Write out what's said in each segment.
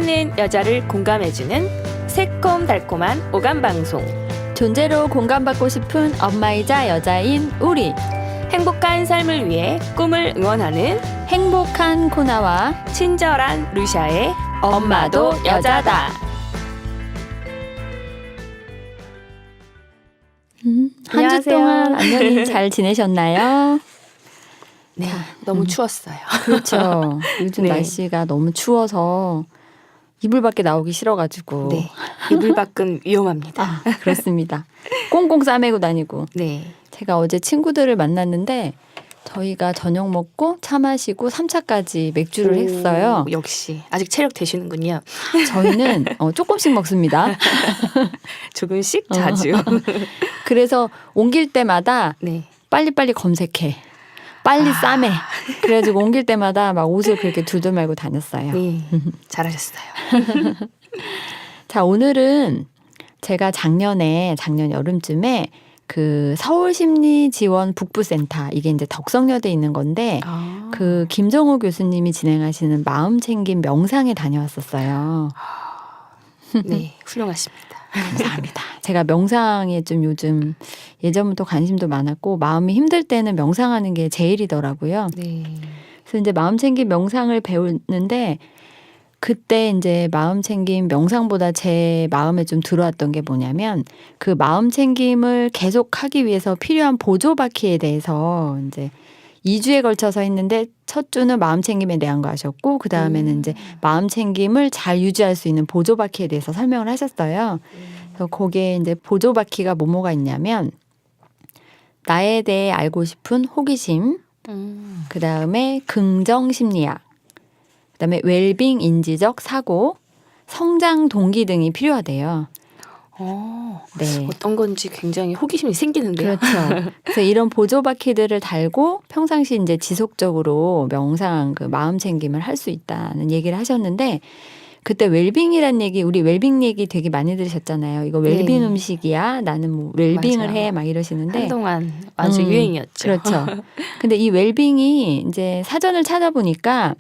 많은 여자를 공감해주는 새콤달콤한 오감방송. 존재로 공감받고 싶은 엄마이자 여자인 우리. 행복한 삶을 위해 꿈을 응원하는 행복한 코나와 친절한 루샤의 엄마도 여자다. 한 주 동안 안녕히 잘 지내셨나요? 네, 너무 추웠어요. 그렇죠. 요즘 네. 날씨가 너무 추워서 이불 밖에 나오기 싫어가지고. 네, 이불 밖은 위험합니다. 아, 그렇습니다. 꽁꽁 싸매고 다니고. 네, 제가 어제 친구들을 만났는데 저희가 저녁 먹고 차 마시고 3차까지 맥주를 했어요. 역시 아직 체력 되시는군요. 저희는 조금씩 먹습니다. 조금씩 자주. 그래서 옮길 때마다 네, 빨리빨리 검색해. 빨리 싸매. 그래가지고 옮길 때마다 막 옷을 그렇게 둘둘 말고 다녔어요. 네, 잘하셨어요. 자, 오늘은 제가 작년 여름쯤에 그 서울심리지원 북부센터, 이게 이제 덕성여대에 있는 건데 그 김정호 교수님이 진행하시는 마음챙김 명상에 다녀왔었어요. 네, 훌륭하십니다. 감사합니다. 제가 명상에 좀 요즘 예전부터 관심도 많았고 마음이 힘들 때는 명상하는 게 제일이더라고요. 네, 그래서 이제 마음챙김 명상을 배우는데 그때 이제 마음챙김 명상보다 제 마음에 좀 들어왔던 게 뭐냐면 그 마음챙김을 계속 하기 위해서 필요한 보조바퀴에 대해서 이제 2주에 걸쳐서 했는데 첫 주는 마음챙김에 대한 거 하셨고 그 다음에는 이제 마음챙김을 잘 유지할 수 있는 보조바퀴에 대해서 설명을 하셨어요. 그래서 거기에 이제 보조바퀴가 뭐가 있냐면 나에 대해 알고 싶은 호기심, 그 다음에 긍정심리학, 그다음에 웰빙 인지적 사고, 성장 동기 등이 필요하대요. 네. 어떤 건지 굉장히 호기심이 생기는데요. 그렇죠. 그래서 이런 보조바퀴들을 달고 평상시 이제 지속적으로 명상 그 마음챙김을 할 수 있다는 얘기를 하셨는데 그때 웰빙이란 얘기, 우리 웰빙 얘기 되게 많이 들으셨잖아요. 이거 웰빙 네. 음식이야. 나는 뭐 웰빙을 맞아요. 해 막 이러시는데 한동안 아주 유행이었죠. 그렇죠. 근데 이 웰빙이 이제 사전을 찾아보니까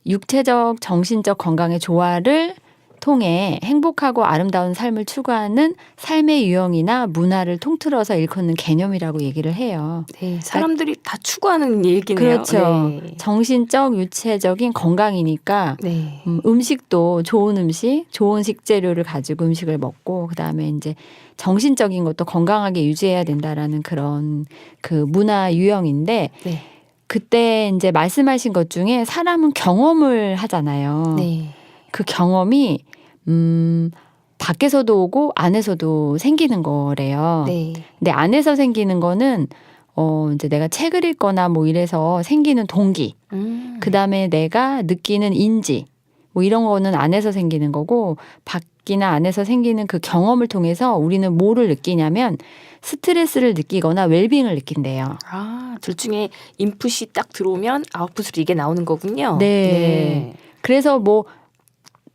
육체적, 정신적 건강의 조화를 통해 행복하고 아름다운 삶을 추구하는 삶의 유형이나 문화를 통틀어서 일컫는 개념이라고 얘기를 해요. 네, 사람들이 다 추구하는 얘기네요. 그렇죠. 네. 정신적, 유체적인 건강이니까 네. 음식도 좋은 음식, 좋은 식재료를 가지고 음식을 먹고 그다음에 이제 정신적인 것도 건강하게 유지해야 된다라는 그런 그 문화 유형인데 네. 그때 이제 말씀하신 것 중에 사람은 경험을 하잖아요. 네. 그 경험이 밖에서도 오고 안에서도 생기는 거래요. 네. 근데 안에서 생기는 거는 이제 내가 책을 읽거나 뭐 이래서 생기는 동기, 그다음에 내가 느끼는 인지, 뭐 이런 거는 안에서 생기는 거고 밖이나 안에서 생기는 그 경험을 통해서 우리는 뭐를 느끼냐면 스트레스를 느끼거나 웰빙을 느낀대요. 아, 둘 중에 인풋이 딱 들어오면 아웃풋으로 이게 나오는 거군요. 네. 그래서 뭐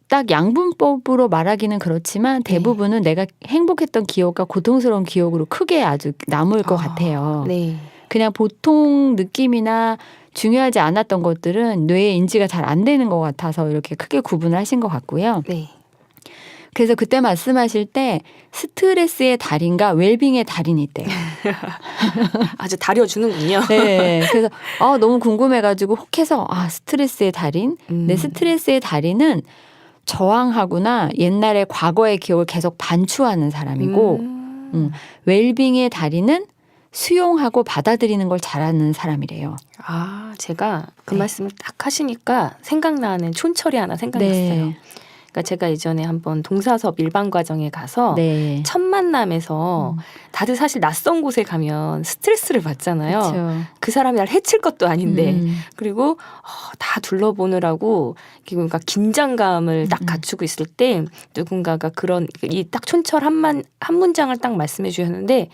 딱 양분법으로 말하기는 그렇지만 대부분은 내가 행복했던 기억과 고통스러운 기억으로 크게 아주 남을 것 같아요. 네. 그냥 보통 느낌이나 중요하지 않았던 것들은 뇌의 인지가 잘 안 되는 것 같아서 이렇게 크게 구분을 하신 것 같고요. 네. 그래서 그때 말씀하실 때 스트레스의 달인과 웰빙의 달인이 있대요. 아주 다려주는군요. 네. 그래서 너무 궁금해가지고 혹해서 스트레스의 달인. 내 스트레스의 달인은 저항하거나 옛날의 과거의 기억을 계속 반추하는 사람이고 웰빙의 달인은 수용하고 받아들이는 걸 잘하는 사람이래요. 아, 제가 그 네. 말씀을 딱 하시니까 생각나는 촌철이 하나 생각났어요. 네. 그러니까 제가 예전에 한번 동사섭 일반 과정에 가서 네. 첫 만남에서 다들 사실 낯선 곳에 가면 스트레스를 받잖아요. 그렇죠. 그 사람이 날 해칠 것도 아닌데 그리고 다 둘러보느라고 그러니까 긴장감을 딱 갖추고 있을 때 누군가가 그런 이 딱 촌철 한 문장을 딱 말씀해 주셨는데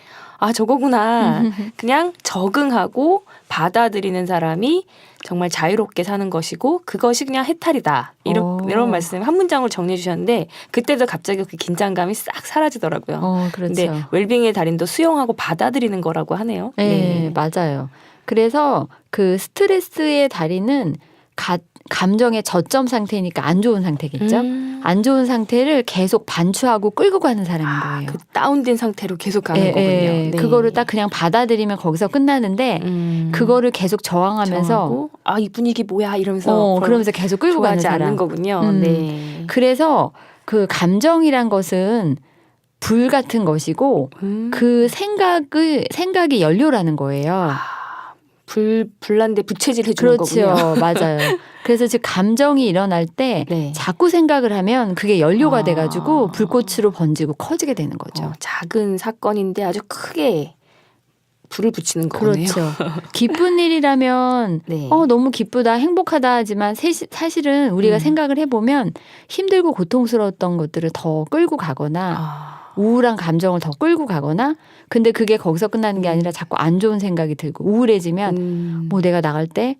저거구나. 그냥 적응하고 받아들이는 사람이 정말 자유롭게 사는 것이고 그것이 그냥 해탈이다. 이런 말씀 한 문장으로 정리해 주셨는데 그때도 갑자기 그 긴장감이 싹 사라지더라고요. 그렇죠. 근데 웰빙의 달인도 수용하고 받아들이는 거라고 하네요. 네, 맞아요. 그래서 그 스트레스의 달인은 감정의 저점 상태니까 안 좋은 상태겠죠. 안 좋은 상태를 계속 반추하고 끌고 가는 사람인 거예요. 그 다운된 상태로 계속 가는 거군요. 네. 그거를 딱 그냥 받아들이면 거기서 끝나는데 그거를 계속 저항하면서 저항하고, 이 분위기 뭐야 이러면서 그러면서 계속 끌고 가는 좋아하지 사람. 않는 거군요. 네. 그래서 그 감정이란 것은 불 같은 것이고 그 생각이 연료라는 거예요. 불난데 부채질 해주는 거군요. 그렇죠. 맞아요. 그래서 즉 감정이 일어날 때 네. 자꾸 생각을 하면 그게 연료가 돼가지고 불꽃으로 번지고 커지게 되는 거죠. 작은 사건인데 아주 크게 불을 붙이는 거네요. 그렇죠. 기쁜 일이라면 네. 너무 기쁘다 행복하다 하지만 사실은 우리가 생각을 해보면 힘들고 고통스러웠던 것들을 더 끌고 가거나 우울한 감정을 더 끌고 가거나 근데 그게 거기서 끝나는 게 아니라 자꾸 안 좋은 생각이 들고 우울해지면 뭐 내가 나갈 때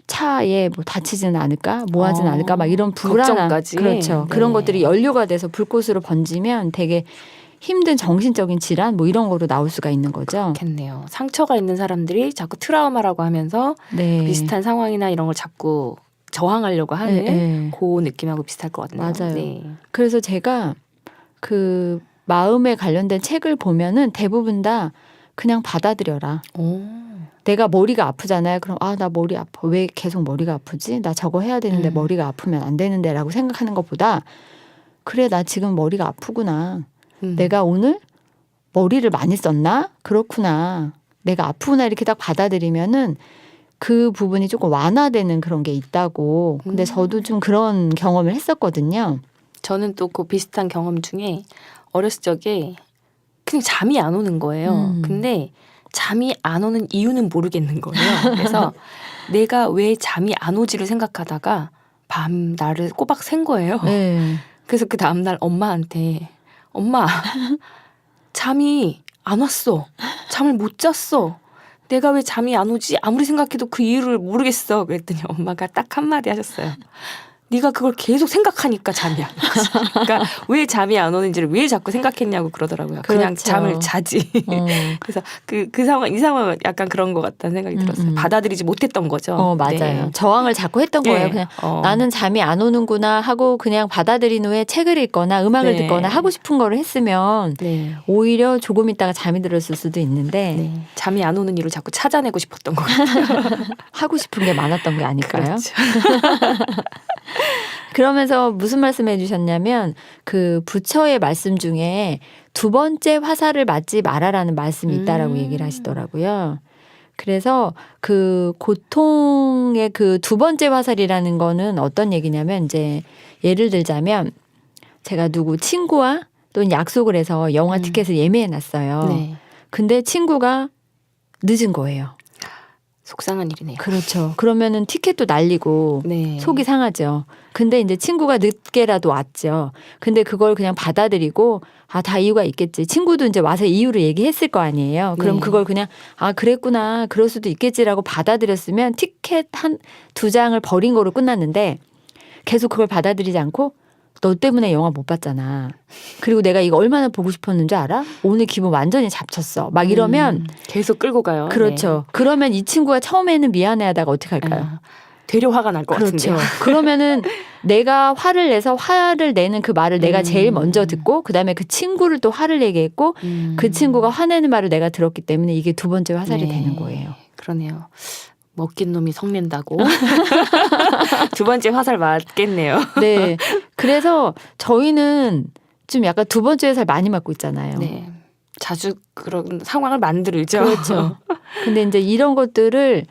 차에 뭐 다치지는 않을까 뭐 하지는 않을까 막 이런 불안함 걱정까지. 그렇죠. 네. 그런 것들이 연료가 돼서 불꽃으로 번지면 되게 힘든 정신적인 질환 뭐 이런 거로 나올 수가 있는 거죠. 그렇겠네요. 상처가 있는 사람들이 자꾸 트라우마라고 하면서 네. 비슷한 상황이나 이런 걸 자꾸 저항하려고 하는 네. 그 느낌하고 비슷할 것 같네요. 맞아요. 네. 그래서 제가 그 마음에 관련된 책을 보면은 대부분 다 그냥 받아들여라. 내가 머리가 아프잖아요. 그럼 나 머리 아파. 왜 계속 머리가 아프지? 나 저거 해야 되는데 머리가 아프면 안 되는데 라고 생각하는 것보다 그래 나 지금 머리가 아프구나. 내가 오늘 머리를 많이 썼나? 그렇구나. 내가 아프구나 이렇게 딱 받아들이면은 그 부분이 조금 완화되는 그런 게 있다고. 근데 저도 좀 그런 경험을 했었거든요. 저는 또 그 비슷한 경험 중에 어렸을 적에 그냥 잠이 안 오는 거예요. 근데 잠이 안 오는 이유는 모르겠는 거예요. 그래서 내가 왜 잠이 안 오지를 생각하다가 밤 날을 꼬박 샌 거예요. 네. 그래서 그 다음날 엄마한테 엄마 잠이 안 왔어. 잠을 못 잤어. 내가 왜 잠이 안 오지? 아무리 생각해도 그 이유를 모르겠어. 그랬더니 엄마가 딱 한마디 하셨어요. 네가 그걸 계속 생각하니까 잠이 안 오지. 그러니까 왜 잠이 안 오는지를 왜 자꾸 생각했냐고 그러더라고요. 그냥 그렇죠. 잠을 자지. 그래서 그 상황 이 상황은 약간 그런 것 같다는 생각이 들었어요. 받아들이지 못했던 거죠. 맞아요. 네. 저항을 자꾸 했던 거예요. 네. 그냥 나는 잠이 안 오는구나 하고 그냥 받아들인 후에 책을 읽거나 음악을 네. 듣거나 하고 싶은 거를 했으면 네. 오히려 조금 있다가 잠이 들었을 수도 있는데 네. 잠이 안 오는 이유를 자꾸 찾아내고 싶었던 것 같아요. 하고 싶은 게 많았던 게 아닐까요? 그렇죠. 그러면서 무슨 말씀해 주셨냐면 그 부처의 말씀 중에 두 번째 화살을 맞지 말아라는 말씀이 있다라고 얘기를 하시더라고요. 그래서 그 고통의 그 두 번째 화살이라는 거는 어떤 얘기냐면 이제 예를 들자면 제가 누구 친구와 또는 약속을 해서 영화 티켓을 예매해 놨어요. 네. 근데 친구가 늦은 거예요. 속상한 일이네요. 그렇죠. 그러면은 티켓도 날리고 네. 속이 상하죠. 근데 이제 친구가 늦게라도 왔죠. 근데 그걸 그냥 받아들이고 다 이유가 있겠지. 친구도 이제 와서 이유를 얘기했을 거 아니에요. 그럼 네. 그걸 그냥 그랬구나. 그럴 수도 있겠지라고 받아들였으면 티켓 한 두 장을 버린 거로 끝났는데 계속 그걸 받아들이지 않고 너 때문에 영화 못 봤잖아. 그리고 내가 이거 얼마나 보고 싶었는 줄 알아? 오늘 기분 완전히 잡쳤어. 막 이러면 계속 끌고 가요. 그렇죠. 그러면 이 친구가 처음에는 미안해하다가 어떻게 할까요? 되려 화가 날 것 그렇죠. 같은데요. 그러면은 내가 화를 내서 화를 내는 그 말을 내가 제일 먼저 듣고 그다음에 그 친구를 또 화를 내게 했고 그 친구가 화내는 말을 내가 들었기 때문에 이게 두 번째 화살이 네. 되는 거예요. 그러네요. 먹긴 놈이 성낸다고. 두 번째 화살 맞겠네요. 네. 그래서 저희는 좀 약간 두 번째 화살 많이 맞고 있잖아요. 네. 자주 그런 상황을 만들죠. 그렇죠. 근데 이제 이런 것들을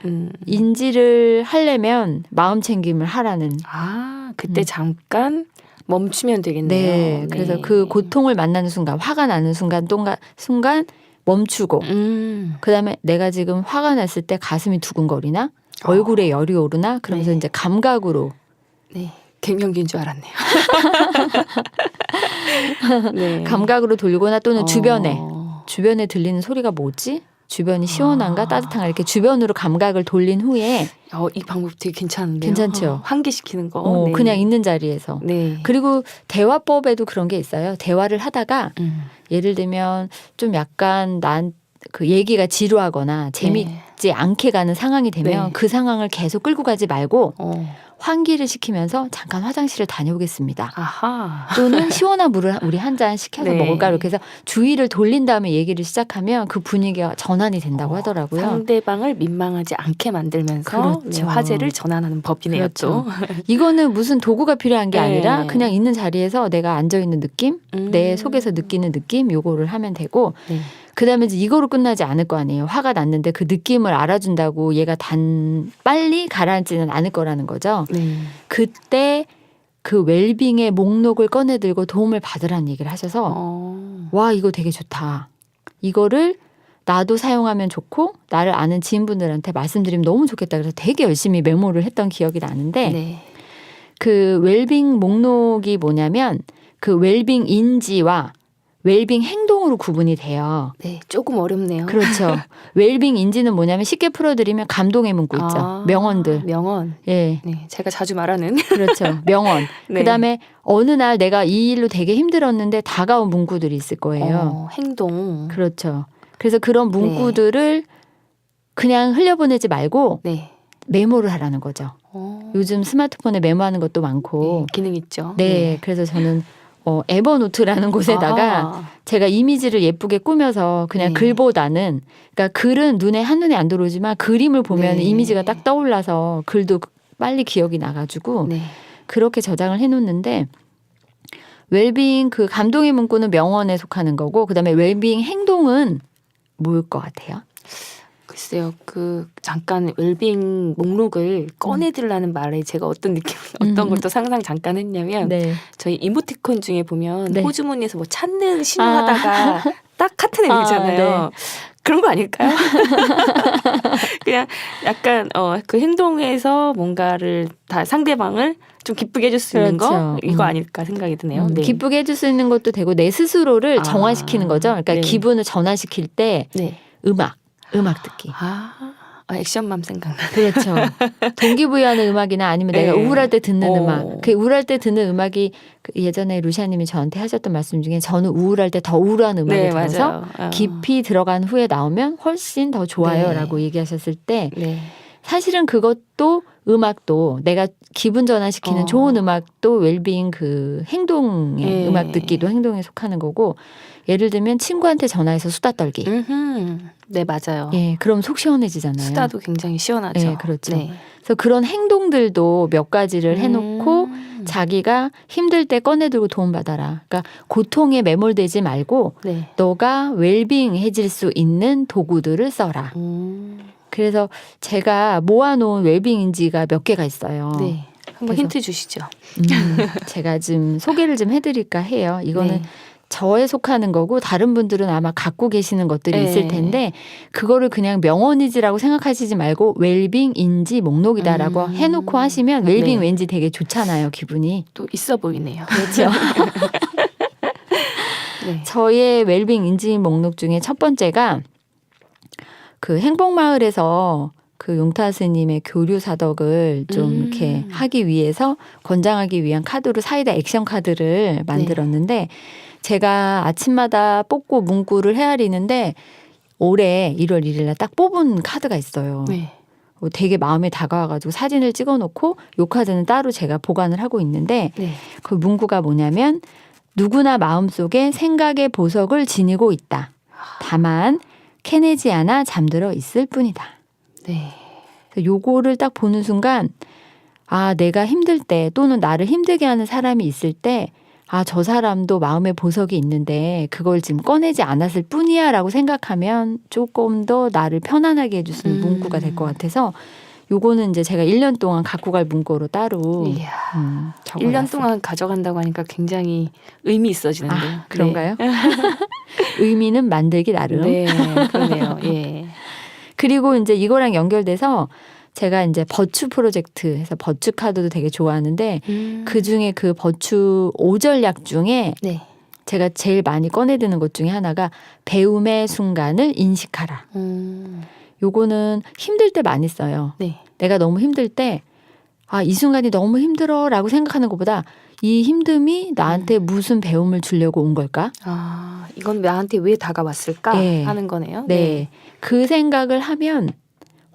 인지를 하려면 마음 챙김을 하라는. 그때 잠깐 멈추면 되겠네요. 네. 그래서 그 고통을 만나는 순간, 화가 나는 순간 멈추고 그다음에 내가 지금 화가 났을 때 가슴이 두근거리나 얼굴에 열이 오르나 그러면서 네. 이제 감각으로 네. 갱년기인 줄 알았네요. 네. 감각으로 돌리거나 또는 주변에 들리는 소리가 뭐지? 주변이 시원한가 따뜻한가 이렇게 주변으로 감각을 돌린 후에 이 방법 되게 괜찮은데요. 괜찮죠. 환기시키는 거. 네. 그냥 있는 자리에서. 네. 그리고 대화법에도 그런 게 있어요. 대화를 하다가 예를 들면 좀 약간 그 얘기가 지루하거나 맞지 않게 가는 상황이 되면 네. 그 상황을 계속 끌고 가지 말고 어. 환기를 시키면서 잠깐 화장실을 다녀오겠습니다. 아하. 또는 시원한 물을 우리 한 잔 시켜서 네. 먹을까 이렇게 해서 주의를 돌린 다음에 얘기를 시작하면 그 분위기가 전환이 된다고 하더라고요. 상대방을 민망하지 않게 만들면서 그렇죠. 네, 화제를 전환하는 법이네요. 그렇죠. 또. 이거는 무슨 도구가 필요한 게 네. 아니라 그냥 있는 자리에서 내가 앉아있는 느낌, 내 음. 속에서 느끼는 느낌 요거를 하면 되고 네. 그다음에 이제 이거로 끝나지 않을 거 아니에요. 화가 났는데 그 느낌을 알아준다고 얘가 빨리 가라앉지는 않을 거라는 거죠. 네. 그때 그 웰빙의 목록을 꺼내들고 도움을 받으라는 얘기를 하셔서 와 이거 되게 좋다. 이거를 나도 사용하면 좋고 나를 아는 지인분들한테 말씀드리면 너무 좋겠다. 그래서 되게 열심히 메모를 했던 기억이 나는데 네. 그 웰빙 목록이 뭐냐면 그 웰빙 인지와 웰빙 행동으로 구분이 돼요. 네, 조금 어렵네요. 그렇죠. 웰빙 인지는 뭐냐면 쉽게 풀어드리면 감동의 문구 있죠. 명언들. 명언. 예, 네, 제가 자주 말하는. 그렇죠. 명언. 네. 그다음에 어느 날 내가 이 일로 되게 힘들었는데 다가온 문구들이 있을 거예요. 행동. 그렇죠. 그래서 그런 문구들을 그냥 흘려보내지 말고 네. 메모를 하라는 거죠. 요즘 스마트폰에 메모하는 것도 많고. 네, 기능 있죠. 네, 그래서 저는 에버노트라는 곳에다가 아하. 제가 이미지를 예쁘게 꾸며서 그냥 네. 글보다는 그러니까 글은 한눈에 안 들어오지만 그림을 보면 네. 이미지가 딱 떠올라서 글도 빨리 기억이 나가지고 네. 그렇게 저장을 해놓는데 웰빙 그 감동의 문구는 명언에 속하는 거고 그다음에 웰빙 행동은 뭘 것 같아요? 글쎄요, 잠깐 웰빙 목록을 꺼내들라는 말에 제가 어떤 어떤 걸 또 상상 잠깐 했냐면 네. 저희 이모티콘 중에 보면 네. 호주머니에서 뭐 찾는 신호하다가 딱 하트 내리잖아요. 그런 거 아닐까요? 그냥 약간 그 행동에서 뭔가를 다 상대방을 좀 기쁘게 해줄 수 있는 거 그렇죠. 이거 아닐까 생각이 드네요. 네. 기쁘게 해줄 수 있는 것도 되고 내 스스로를 정화시키는 거죠. 그러니까 네. 기분을 전환시킬 때 네. 음악 듣기. 액션맘 생각나. 그렇죠. 동기부여하는 음악이나 아니면 네. 내가 우울할 때 듣는 어. 음악. 그 우울할 때 듣는 음악이 예전에 루시아님이 저한테 하셨던 말씀 중에 저는 우울할 때 더 우울한 음악을 네, 들어서 맞아요. 깊이 들어간 후에 나오면 훨씬 더 좋아요라고 네. 얘기하셨을 때 네. 사실은 그것도 음악도 내가 기분 전환시키는 좋은 음악도 웰빙 그 행동의 네. 음악 듣기도 행동에 속하는 거고 예를 들면 친구한테 전화해서 수다 떨기. 네, 맞아요. 예, 그럼 속 시원해지잖아요. 수다도 굉장히 시원하죠. 네, 그렇죠. 네. 그래서 그런 행동들도 몇 가지를 해놓고 자기가 힘들 때 꺼내들고 도움받아라. 그러니까 고통에 매몰되지 말고 네. 너가 웰빙해질 수 있는 도구들을 써라. 그래서 제가 모아놓은 웰빙인지가 몇 개가 있어요. 네. 한번 그래서- 힌트 주시죠. 제가 좀 소개를 좀 해드릴까 해요. 이거는 네. 저에 속하는 거고 다른 분들은 아마 갖고 계시는 것들이 네. 있을 텐데 그거를 그냥 명언이지라고 생각하시지 말고 웰빙인지 목록이다라고 해놓고 하시면 웰빙 네. 왠지 되게 좋잖아요. 기분이. 또 있어 보이네요. 그렇죠. 네. 저의 웰빙인지 목록 중에 첫 번째가 그 행복마을에서 그 용타 스님의 교류 사덕을 좀 이렇게 하기 위해서 권장하기 위한 카드로 사이다 액션 카드를 만들었는데 제가 아침마다 뽑고 문구를 헤아리는데 올해 1월 1일 날 딱 뽑은 카드가 있어요. 네. 되게 마음에 다가와가지고 사진을 찍어놓고 요 카드는 따로 제가 보관을 하고 있는데 네. 그 문구가 뭐냐면 누구나 마음속에 생각의 보석을 지니고 있다. 다만 캐내지 않아 잠들어 있을 뿐이다. 네. 그래서 요거를 딱 보는 순간 내가 힘들 때 또는 나를 힘들게 하는 사람이 있을 때 저 사람도 마음의 보석이 있는데 그걸 지금 꺼내지 않았을 뿐이야 라고 생각하면 조금 더 나를 편안하게 해줄 수 있는 문구가 될 것 같아서 요거는 이제 제가 1년 동안 갖고 갈 문구로 따로 이야. 적어놨어요. 1년 동안 가져간다고 하니까 굉장히 의미 있어지는데요. 그런가요? 의미는 만들기 나름. 네, 그러네요. 예. 그리고 이제 이거랑 연결돼서 제가 이제 버추 프로젝트 해서 버추 카드도 되게 좋아하는데 그 중에 그 버추 5전략 중에 네. 제가 제일 많이 꺼내드는 것 중에 하나가 배움의 순간을 인식하라. 요거는 힘들 때 많이 써요. 네. 내가 너무 힘들 때 이 순간이 너무 힘들어 라고 생각하는 것보다 이 힘듦이 나한테 무슨 배움을 주려고 온 걸까? 이건 나한테 왜 다가왔을까 네. 하는 거네요. 네. 그 생각을 하면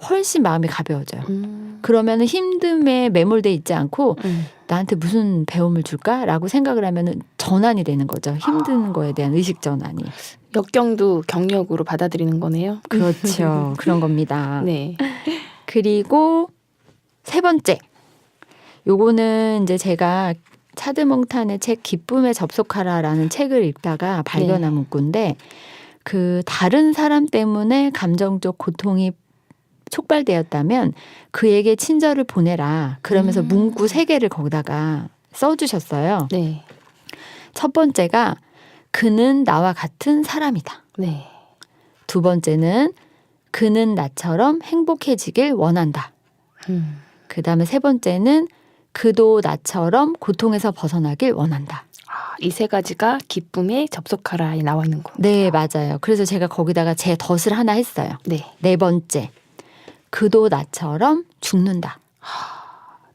훨씬 마음이 가벼워져요. 그러면은 힘듦에 매몰돼 있지 않고 나한테 무슨 배움을 줄까라고 생각을 하면은 전환이 되는 거죠. 힘든 거에 대한 의식 전환이. 역경도 경력으로 받아들이는 거네요. 그렇죠. 그런 겁니다. 네. 그리고 세 번째. 요거는 이제 제가 차드몽탄의 책 기쁨에 접속하라라는 책을 읽다가 발견한 문구인데 그 다른 사람 때문에 감정적 고통이 촉발되었다면 그에게 친절을 보내라. 그러면서 문구 3개를 거기다가 써주셨어요. 네. 첫 번째가 그는 나와 같은 사람이다. 네. 두 번째는 그는 나처럼 행복해지길 원한다. 그다음에 세 번째는 그도 나처럼 고통에서 벗어나길 원한다. 이 세 가지가 기쁨에 접속하라에 나와 있는 거. 네, 맞아요. 그래서 제가 거기다가 제 덫을 하나 했어요. 네. 네 번째. 그도 나처럼 죽는다.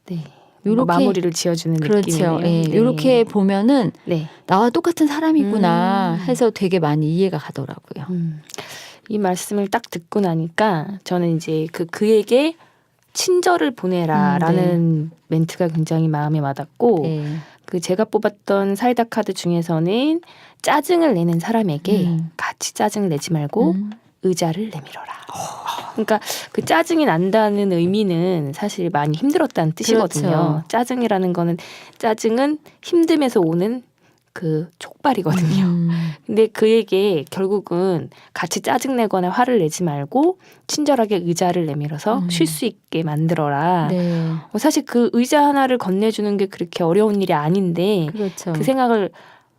네. 요렇게 마무리를 지어주는 그렇죠. 느낌이네요. 예, 네. 이렇게 보면은 네. 나와 똑같은 사람이구나 해서 되게 많이 이해가 가더라고요. 이 말씀을 딱 듣고 나니까 저는 이제 그에게 친절을 보내라라는 멘트가 굉장히 마음에 와닿고 네. 그 제가 뽑았던 사이다 카드 중에서는 짜증을 내는 사람에게 같이 짜증을 내지 말고 의자를 내밀어라. 그러니까 그 짜증이 난다는 의미는 사실 많이 힘들었다는 뜻이거든요. 그렇죠. 짜증은 힘듦에서 오는 그 촉발이거든요. 근데 그에게 결국은 같이 짜증내거나 화를 내지 말고 친절하게 의자를 내밀어서 쉴 수 있게 만들어라. 네. 사실 그 의자 하나를 건네주는 게 그렇게 어려운 일이 아닌데 그렇죠. 그 생각을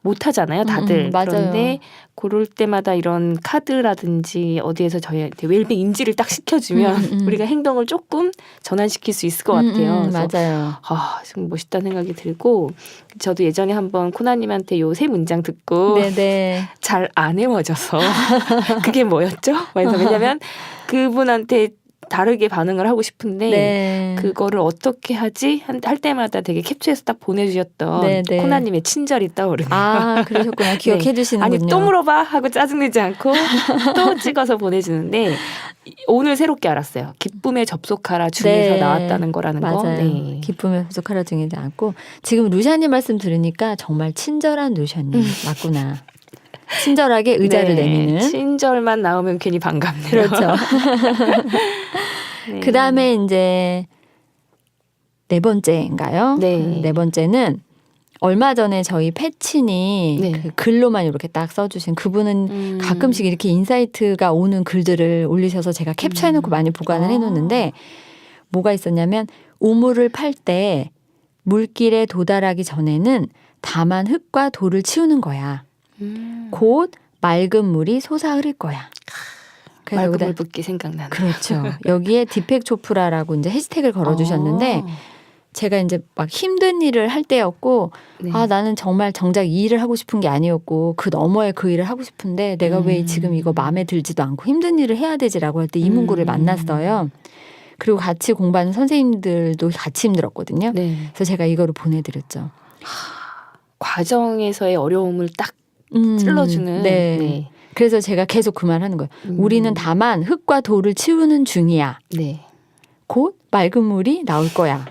못 하잖아요, 다들. 맞아요. 그런데 그럴 때마다 이런 카드라든지 어디에서 저희한테 웰빙 인지를 딱 시켜주면 우리가 행동을 조금 전환시킬 수 있을 것 같아요. 그래서 맞아요. 좀 멋있다는 생각이 들고 저도 예전에 한번 코나님한테 요 세 문장 듣고 네네. 잘 안 외워져서 그게 뭐였죠? 그래서 왜냐면 그분한테 다르게 반응을 하고 싶은데 네. 그거를 어떻게 하지? 할 때마다 되게 캡처해서 딱 보내주셨던 네네. 코나님의 친절이 떠오르네요. 아, 그러셨구나. 기억해 주시는군요. 아니 또 물어봐 하고 짜증내지 않고 또 찍어서 보내주는데 오늘 새롭게 알았어요. 기쁨에 접속하라 중에서 네. 나왔다는 거라는 거. 맞아요. 네. 기쁨에 부족하라 중이지 않고 지금 루샤님 말씀 들으니까 정말 친절한 루샤님 맞구나. 친절하게 의자를 내미는. 친절만 나오면 괜히 반갑네요. 그렇죠. 네. 그다음에 이제 네 번째인가요? 네. 네 번째는 얼마 전에 저희 패친이 네. 그 글로만 이렇게 딱 써주신 그분은 가끔씩 이렇게 인사이트가 오는 글들을 올리셔서 제가 캡처해놓고 많이 보관을 해놓는데 뭐가 있었냐면 우물을 팔 때 물길에 도달하기 전에는 다만 흙과 돌을 치우는 거야. 곧 맑은 물이 솟아 흐를 거야. 그래서 맑은 여기다 물 붓기 생각나네요. 그렇죠. 여기에 디펙 초프라라고 이제 해시태그를 걸어주셨는데 제가 이제 막 힘든 일을 할 때였고 네. 나는 정말 정작 이 일을 하고 싶은 게 아니었고 그 너머에 그 일을 하고 싶은데 내가 왜 지금 이거 마음에 들지도 않고 힘든 일을 해야 되지라고 할 때 이 문구를 만났어요. 그리고 같이 공부하는 선생님들도 같이 힘들었거든요. 네. 그래서 제가 이거를 보내드렸죠. 과정에서의 어려움을 딱 찔러주는. 네. 네. 그래서 제가 계속 그 말 하는 거예요. 우리는 다만 흙과 돌을 치우는 중이야. 네. 곧 맑은 물이 나올 거야.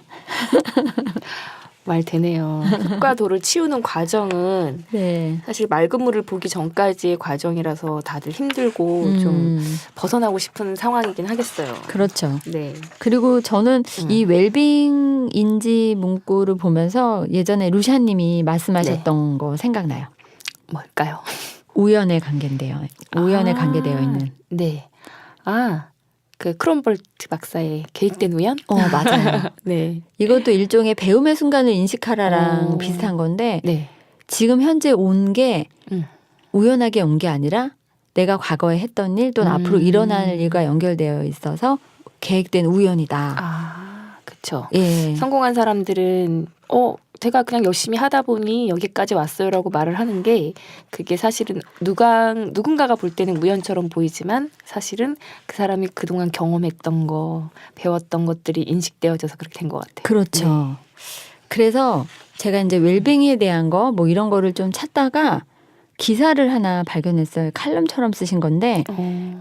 말 되네요. 흙과 돌을 치우는 과정은 네. 사실 맑은 물을 보기 전까지의 과정이라서 다들 힘들고 좀 벗어나고 싶은 상황이긴 하겠어요. 그렇죠. 네. 그리고 저는 이 웰빙 인지 문구를 보면서 예전에 루샤님이 말씀하셨던 거 생각나요. 뭘까요? 우연의 관계인데요. 우연에 관계되어 있는. 네. 그 크롬볼트 박사의 계획된 우연? 맞아요. 네. 이것도 일종의 배움의 순간을 인식하라랑 비슷한 건데 네. 지금 현재 온 게 음. 우연하게 온 게 아니라 내가 과거에 했던 일 또는 앞으로 일어날 일과 연결되어 있어서 계획된 우연이다. 그렇죠. 예. 성공한 사람들은 제가 그냥 열심히 하다 보니 여기까지 왔어요라고 말을 하는 게 그게 사실은 누군가가 볼 때는 우연처럼 보이지만 사실은 그 사람이 그동안 경험했던 거, 배웠던 것들이 인식되어져서 그렇게 된 것 같아요. 그렇죠. 네. 그래서 제가 이제 웰빙에 대한 거 뭐 이런 거를 좀 찾다가 기사를 하나 발견했어요. 칼럼처럼 쓰신 건데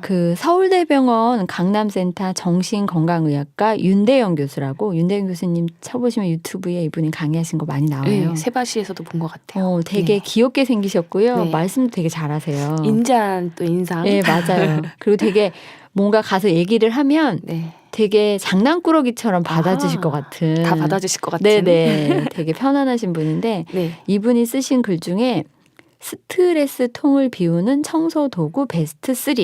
그 서울대병원 강남센터 정신건강의학과 윤대영 교수라고 윤대영 교수님 쳐보시면 유튜브에 이분이 강의하신 거 많이 나와요. 네, 세바시에서도 본 것 같아요. 되게 네. 귀엽게 생기셨고요. 네. 말씀도 되게 잘하세요. 인자한 또 인상. 네, 맞아요. 그리고 되게 뭔가 가서 얘기를 하면 네. 되게 장난꾸러기처럼 받아주실 것 같은. 다 받아주실 것 같은. 네네. 되게 편안하신 분인데 네. 이분이 쓰신 글 중에 스트레스 통을 비우는 청소 도구 베스트 3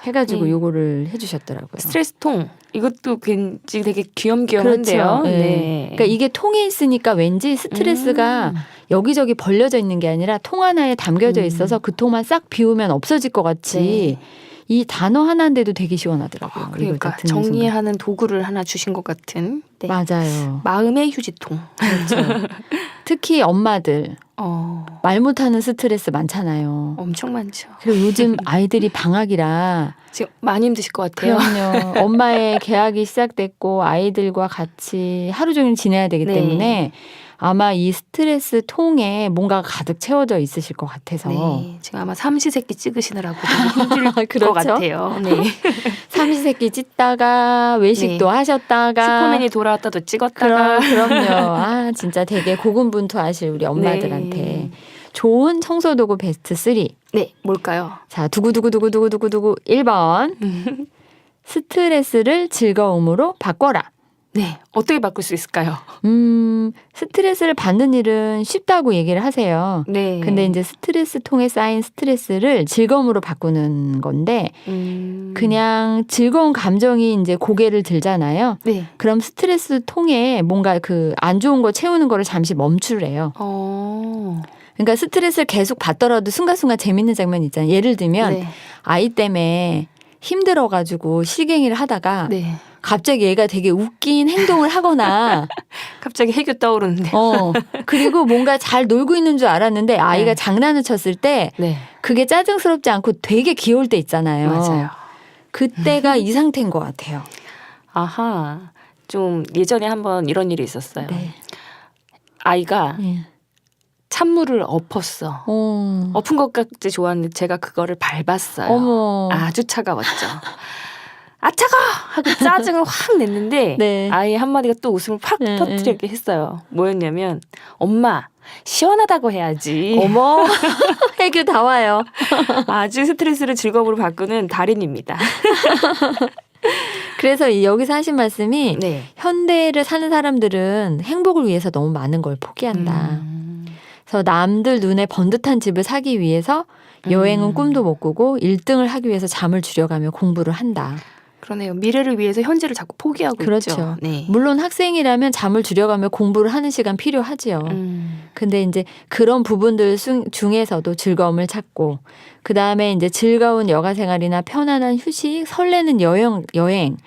해가지고 네. 요거를 해주셨더라고요. 스트레스 통. 이것도 왠지 되게 귀염귀염한데요. 그렇죠. 네. 네. 그러니까 이게 통에 있으니까 왠지 스트레스가 여기저기 벌려져 있는 게 아니라 통 하나에 담겨져 있어서 그 통만 싹 비우면 없어질 것 같이 네. 이 단어 하나인데도 되게 시원하더라고요. 그러니까 이걸 딱 듣는 정리하는 도구를 하나 주신 것 같은. 네. 맞아요. 마음의 휴지통. 그렇죠. 특히 엄마들 말 못하는 스트레스 많잖아요. 엄청 많죠. 그리고 요즘 아이들이 방학이라 지금 많이 힘드실 것 같아요. 그럼요. 엄마의 개학이 시작됐고 아이들과 같이 하루 종일 지내야 되기 네. 때문에 아마 이 스트레스 통에 뭔가 가득 채워져 있으실 것 같아서 네, 지금 아마 삼시세끼 찍으시느라고 되게 힘들 그렇죠? 것 같아요. 네. 삼시세끼 찢다가 외식도 네. 하셨다가 슈퍼맨이 돌아왔다도 찍었다가. 그럼요. 아 진짜 되게 고군분투하실 우리 엄마들한테 네. 좋은 청소도구 베스트 3. 네, 뭘까요? 자 두구두구두구두구두구두구 1번 스트레스를 즐거움으로 바꿔라. 네, 어떻게 바꿀 수 있을까요? 스트레스를 받는 일은 쉽다고 얘기를 하세요. 네. 근데 이제 스트레스 통에 쌓인 스트레스를 즐거움으로 바꾸는 건데 그냥 즐거운 감정이 이제 고개를 들잖아요. 네. 그럼 스트레스 통에 뭔가 그 안 좋은 거 채우는 거를 잠시 멈추래요. 그러니까 스트레스를 계속 받더라도 순간순간 재밌는 장면 있잖아요. 예를 들면 네. 아이 때문에 힘들어가지고 실갱이를 하다가 네. 갑자기 얘가 되게 웃긴 행동을 하거나 갑자기 해교 떠오르는데. 그리고 뭔가 잘 놀고 있는 줄 알았는데 아이가 네. 장난을 쳤을 때 네. 그게 짜증스럽지 않고 되게 귀여울 때 있잖아요. 맞아요. 그때가 이 상태인 것 같아요. 아하. 좀 예전에 한번 이런 일이 있었어요. 네. 아이가 네. 찬물을 엎었어. 엎은 것까지 좋았는데 제가 그거를 밟았어요. 어머. 아주 차가웠죠. 아 차가! 하고 짜증을 확 냈는데 네. 아이 한마디가 또 웃음을 팍 네, 터뜨리게 했어요. 뭐였냐면 엄마 시원하다고 해야지. 어머. 해교 다 와요. 아주 스트레스를 즐거움으로 바꾸는 달인입니다. 그래서 여기서 하신 말씀이 네. 현대를 사는 사람들은 행복을 위해서 너무 많은 걸 포기한다. 그래서 남들 눈에 번듯한 집을 사기 위해서 여행은 꿈도 못 꾸고 1등을 하기 위해서 잠을 줄여가며 공부를 한다. 그러네요. 미래를 위해서 현재를 자꾸 포기하고 그렇죠. 있죠. 네. 물론 학생이라면 잠을 줄여가며 공부를 하는 시간 필요하지요. 근데 이제 그런 부분들 중에서도 즐거움을 찾고 그다음에 이제 즐거운 여가 생활이나 편안한 휴식, 설레는 여행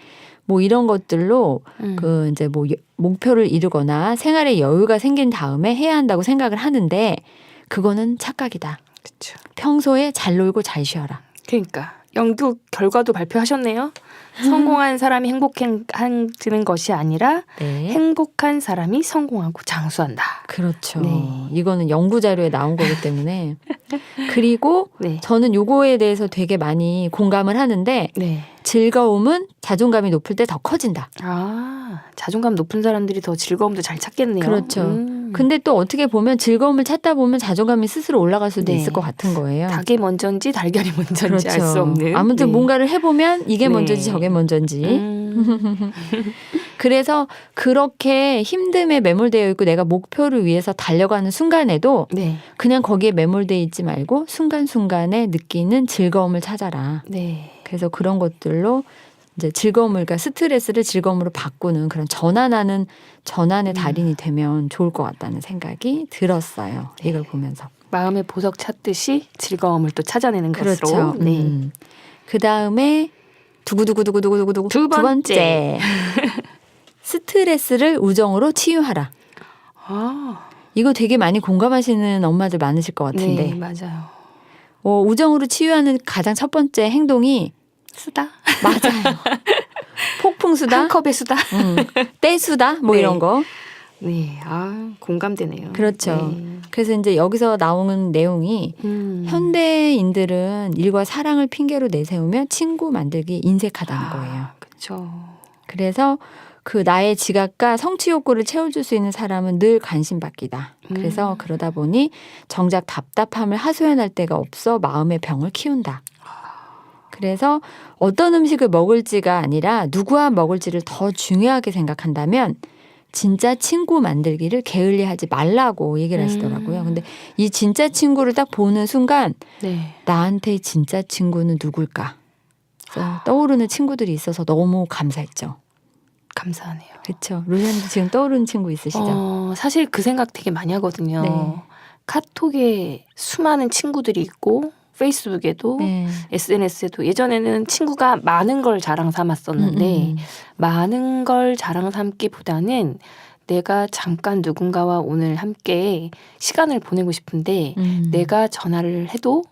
뭐 이런 것들로 그 이제 뭐 목표를 이루거나 생활에 여유가 생긴 다음에 해야 한다고 생각을 하는데 그거는 착각이다. 그렇죠. 평소에 잘 놀고 잘 쉬어라. 그러니까 연구 결과도 발표하셨네요. 성공한 사람이 행복해지는 것이 아니라 네. 행복한 사람이 성공하고 장수한다. 그렇죠. 네. 이거는 연구 자료에 나온 거기 때문에 그리고 네. 저는 요거에 대해서 되게 많이 공감을 하는데 네. 즐거움은 자존감이 높을 때 더 커진다. 아, 자존감 높은 사람들이 더 즐거움도 잘 찾겠네요. 그렇죠. 근데 또 어떻게 보면 즐거움을 찾다 보면 자존감이 스스로 올라갈 수도 네. 있을 것 같은 거예요. 닭이 먼저인지 달걀이 먼저인지 그렇죠. 알 수 없는. 아무튼 네. 뭔가를 해보면 이게 네. 먼저인지 저게 먼저인지. 그래서 그렇게 힘듦에 매몰되어 있고 내가 목표를 위해서 달려가는 순간에도 네. 그냥 거기에 매몰되어 있지 말고 순간순간에 느끼는 즐거움을 찾아라. 네. 그래서 그런 것들로 이제 즐거움을, 그러니까 스트레스를 즐거움으로 바꾸는 그런 전환의 달인이 되면 좋을 것 같다는 생각이 들었어요. 이걸 보면서. 마음의 보석 찾듯이 즐거움을 또 찾아내는 그렇죠. 것으로. 네. 그 다음에 두구두구두구두구두구 두 번째. 스트레스를 우정으로 치유하라. 아, 이거 되게 많이 공감하시는 엄마들 많으실 것 같은데. 네, 맞아요. 우정으로 치유하는 가장 첫 번째 행동이 수다. 맞아요. 폭풍수다, 한 컵의 수다. 떼수다, 뭐 네. 이런 거. 네, 아 공감되네요. 그렇죠. 네. 그래서 이제 여기서 나오는 내용이 현대인들은 일과 사랑을 핑계로 내세우며 친구 만들기 인색하다는 거예요. 그렇죠. 그래서 그 나의 지각과 성취 욕구를 채워줄 수 있는 사람은 늘 관심받기다. 그래서 그러다 보니 정작 답답함을 하소연할 데가 없어 마음의 병을 키운다. 그래서 어떤 음식을 먹을지가 아니라 누구와 먹을지를 더 중요하게 생각한다면 진짜 친구 만들기를 게을리하지 말라고 얘기를 하시더라고요. 근데 이 진짜 친구를 딱 보는 순간 네. 나한테 진짜 친구는 누굴까? 그래서 떠오르는 친구들이 있어서 너무 감사했죠. 감사하네요. 그렇죠. 루시안도 지금 떠오르는 친구 있으시죠? 사실 그 생각 되게 많이 하거든요. 네. 카톡에 수많은 친구들이 있고 페이스북에도 네. SNS에도 예전에는 친구가 많은 걸 자랑 삼았었는데 많은 걸 자랑 삼기보다는 내가 잠깐 누군가와 오늘 함께 시간을 보내고 싶은데 내가 전화를 해도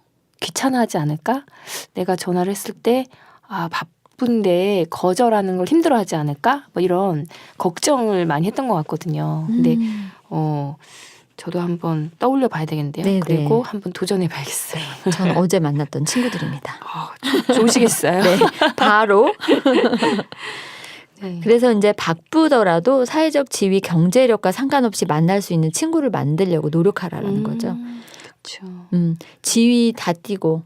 귀찮아하지 않을까? 내가 전화를 했을 때 바쁜데 거절하는 걸 힘들어하지 않을까? 뭐 이런 걱정을 많이 했던 것 같거든요. 근데 저도 한번 떠올려 봐야 되겠는데요. 네네. 그리고 한번 도전해 봐야겠어요. 전 어제 만났던 친구들입니다. 좋으시겠어요? 네, 바로. 네. 그래서 이제 바쁘더라도 사회적 지위, 경제력과 상관없이 만날 수 있는 친구를 만들려고 노력하라는 거죠. 그렇죠. 지위 다 띄고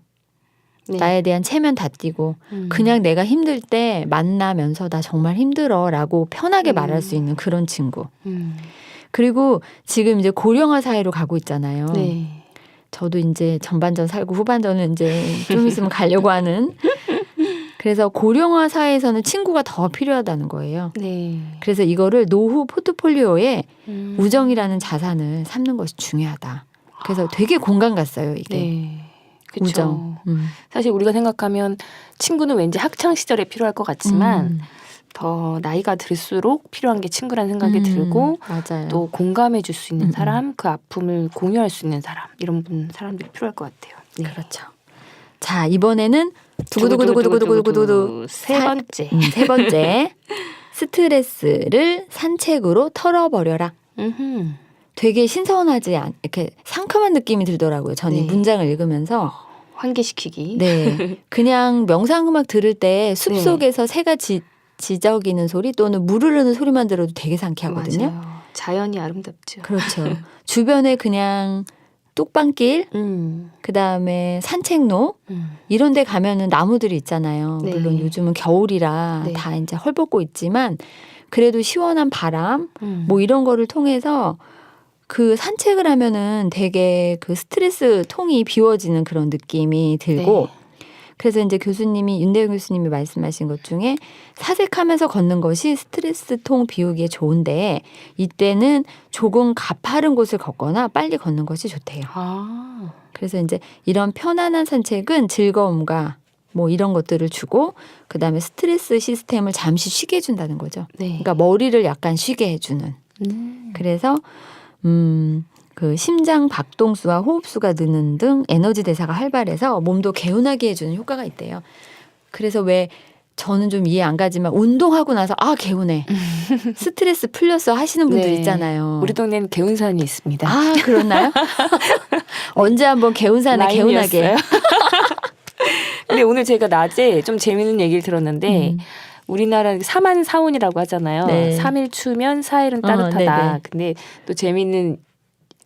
네. 나에 대한 체면 다 띄고 그냥 내가 힘들 때 만나면서 나 정말 힘들어라고 편하게 말할 수 있는 그런 친구. 그리고 지금 이제 고령화 사회로 가고 있잖아요. 네. 저도 이제 전반전 살고 후반전은 이제 좀 있으면 가려고 하는. 그래서 고령화 사회에서는 친구가 더 필요하다는 거예요. 네. 그래서 이거를 노후 포트폴리오에 우정이라는 자산을 삼는 것이 중요하다. 그래서 되게 공감 갔어요, 이게. 네. 그쵸. 우정. 사실 우리가 생각하면 친구는 왠지 학창 시절에 필요할 것 같지만 더 나이가 들수록 필요한 게 친구라는 생각이 들고 맞아요. 또 공감해 줄 수 있는 사람, 그 아픔을 공유할 수 있는 사람 이런 사람들이 필요할 것 같아요. 네. 그렇죠. 자, 이번에는 두구두구두구두구두구두구 세 번째. 세 번째. 스트레스를 산책으로 털어버려라. 되게 신선하지 않, 이렇게 상큼한 느낌이 들더라고요. 저는 이 네. 문장을 읽으면서. 환기시키기. 네. 그냥 명상음악 들을 때 숲속에서 새가 지저귀는 소리 또는 물 흐르는 소리만 들어도 되게 상쾌하거든요. 맞아요. 자연이 아름답죠. 그렇죠. 주변에 그냥 뚝방길, 그다음에 산책로 이런 데 가면은 나무들이 있잖아요. 네. 물론 요즘은 겨울이라 네. 다 이제 헐벗고 있지만 그래도 시원한 바람 뭐 이런 거를 통해서 그 산책을 하면은 되게 그 스트레스 통이 비워지는 그런 느낌이 들고 네. 그래서 이제 윤대영 교수님이 말씀하신 것 중에 사색하면서 걷는 것이 스트레스 통 비우기에 좋은데 이때는 조금 가파른 곳을 걷거나 빨리 걷는 것이 좋대요. 그래서 이제 이런 편안한 산책은 즐거움과 뭐 이런 것들을 주고 그다음에 스트레스 시스템을 잠시 쉬게 해준다는 거죠. 네. 그러니까 머리를 약간 쉬게 해주는. 그래서 그 심장 박동수와 호흡수가 느는 등 에너지 대사가 활발해서 몸도 개운하게 해주는 효과가 있대요. 그래서 왜 저는 좀 이해 안 가지만 운동하고 나서 개운해. 스트레스 풀렸어 하시는 분들 네. 있잖아요. 우리 동네는 개운산이 있습니다. 그렇나요? 언제 한번 개운산에 개운하게. 근데 오늘 제가 낮에 좀 재밌는 얘기를 들었는데 우리나라 사만사온이라고 하잖아요. 네. 3일 추우면 4일은 따뜻하다. 네네. 근데 또 재밌는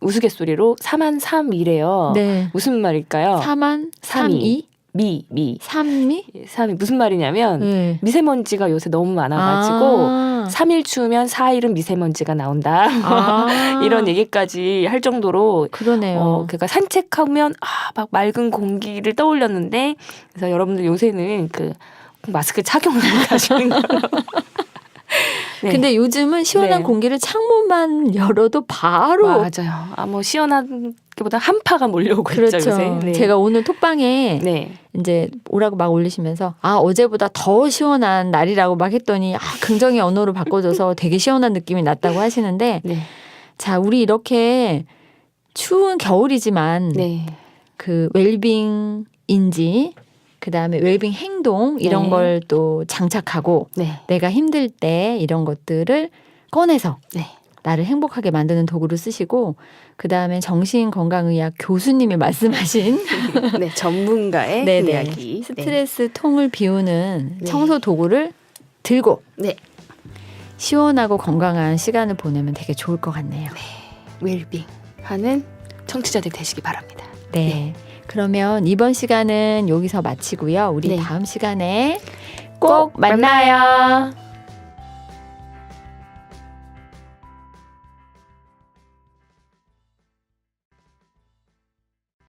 우스갯소리로 4만3이래요. 네. 무슨 말일까요? 4만 3이? 미. 3미? 3이 무슨 말이냐면 네. 미세먼지가 요새 너무 많아가지고 3일 추우면 4일은 미세먼지가 나온다. 이런 얘기까지 할 정도로 그러네요. 그러니까 산책하면 막 맑은 공기를 떠올렸는데 그래서 여러분들 요새는 그 마스크 착용을 하시는 거예요. 네. 근데 요즘은 시원한 네. 공기를 창문만 열어도 바로 맞아요. 뭐 시원한 게보다 한파가 몰려오고 그렇죠. 있죠 요새. 네. 제가 오늘 톡방에 네. 이제 오라고 막 올리시면서 어제보다 더 시원한 날이라고 막 했더니 긍정의 언어로 바꿔줘서 되게 시원한 느낌이 났다고 하시는데 네. 자 우리 이렇게 추운 겨울이지만 네. 그 웰빙 인지 그다음에 웰빙 행동 이런 네. 걸 또 장착하고 네. 내가 힘들 때 이런 것들을 꺼내서 네. 나를 행복하게 만드는 도구로 쓰시고 그다음에 정신건강의학 교수님이 말씀하신 네, 전문가의 네네. 이야기. 스트레스 통을 비우는 네. 청소 도구를 들고 네. 시원하고 건강한 시간을 보내면 되게 좋을 것 같네요. 웰빙 하는 청취자들 되시기 바랍니다. 네. 그러면 이번 시간은 여기서 마치고요. 우리 네. 다음 시간에 꼭 만나요.